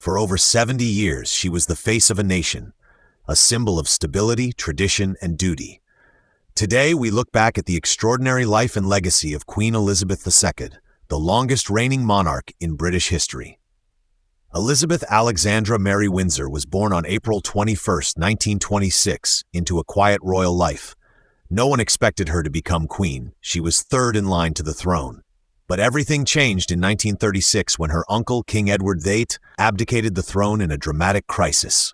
For over 70 years, she was the face of a nation, a symbol of stability, tradition, and duty. Today, we look back at the extraordinary life and legacy of Queen Elizabeth II, the longest reigning monarch in British history. Elizabeth Alexandra Mary Windsor was born on April 21, 1926, into a quiet royal life. No one expected her to become queen. She was third in line to the throne. But everything changed in 1936 when her uncle, King Edward VIII, abdicated the throne in a dramatic crisis.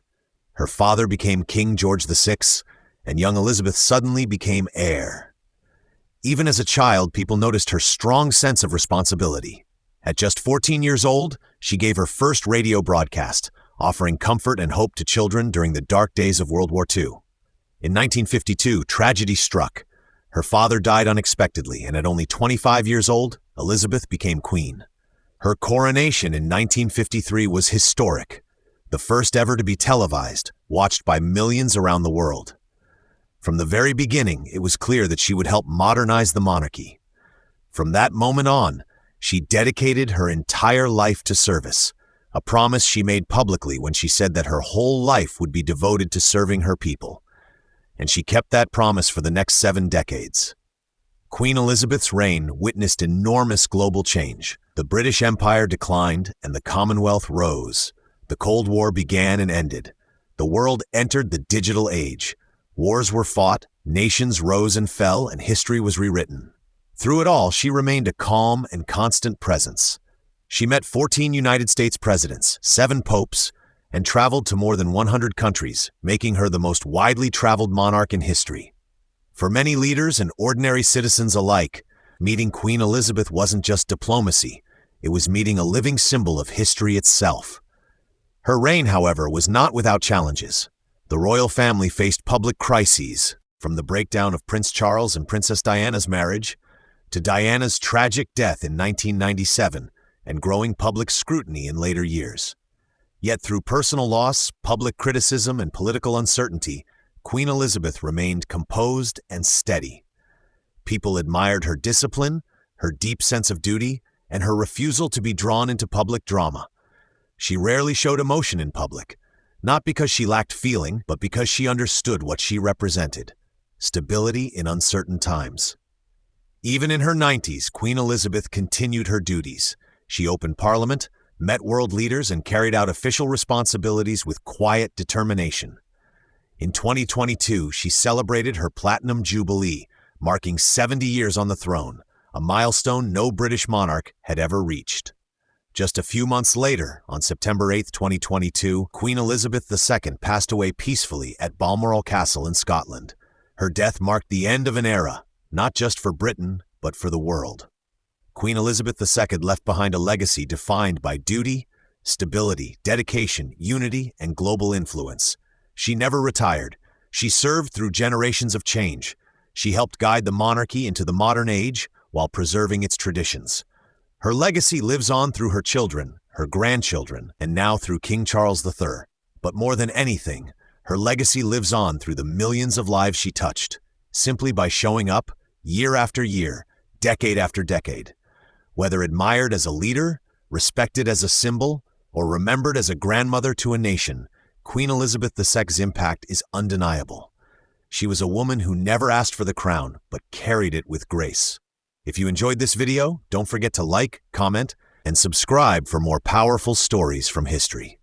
Her father became King George VI, and young Elizabeth suddenly became heir. Even as a child, people noticed her strong sense of responsibility. At just 14 years old, she gave her first radio broadcast, offering comfort and hope to children during the dark days of World War II. In 1952, tragedy struck. Her father died unexpectedly, and at only 25 years old, Elizabeth became queen. Her coronation in 1953 was historic, the first ever to be televised, watched by millions around the world. From the very beginning, it was clear that she would help modernize the monarchy. From that moment on, she dedicated her entire life to service, a promise she made publicly when she said that her whole life would be devoted to serving her people. And she kept that promise for the next 7 decades. Queen Elizabeth's reign witnessed enormous global change. The British Empire declined and the Commonwealth rose. The Cold War began and ended. The world entered the digital age. Wars were fought, nations rose and fell, and history was rewritten. Through it all, she remained a calm and constant presence. She met 14 United States presidents, 7 popes, and traveled to more than 100 countries, making her the most widely traveled monarch in history. For many leaders and ordinary citizens alike, meeting Queen Elizabeth wasn't just diplomacy, it was meeting a living symbol of history itself. Her reign, however, was not without challenges. The royal family faced public crises, from the breakdown of Prince Charles and Princess Diana's marriage, to Diana's tragic death in 1997 and growing public scrutiny in later years. Yet through personal loss, public criticism, and political uncertainty, Queen Elizabeth remained composed and steady. People admired her discipline, her deep sense of duty, and her refusal to be drawn into public drama. She rarely showed emotion in public, not because she lacked feeling, but because she understood what she represented: stability in uncertain times. Even in her 90s, Queen Elizabeth continued her duties. She opened Parliament, met world leaders, and carried out official responsibilities with quiet determination. In 2022, she celebrated her Platinum Jubilee, marking 70 years on the throne, a milestone no British monarch had ever reached. Just a few months later, on September 8, 2022, Queen Elizabeth II passed away peacefully at Balmoral Castle in Scotland. Her death marked the end of an era, not just for Britain, but for the world. Queen Elizabeth II left behind a legacy defined by duty, stability, dedication, unity, and global influence. She never retired. She served through generations of change. She helped guide the monarchy into the modern age while preserving its traditions. Her legacy lives on through her children, her grandchildren, and now through King Charles III. But more than anything, her legacy lives on through the millions of lives she touched, simply by showing up, year after year, decade after decade. Whether admired as a leader, respected as a symbol, or remembered as a grandmother to a nation, Queen Elizabeth II's impact is undeniable. She was a woman who never asked for the crown, but carried it with grace. If you enjoyed this video, don't forget to like, comment, and subscribe for more powerful stories from history.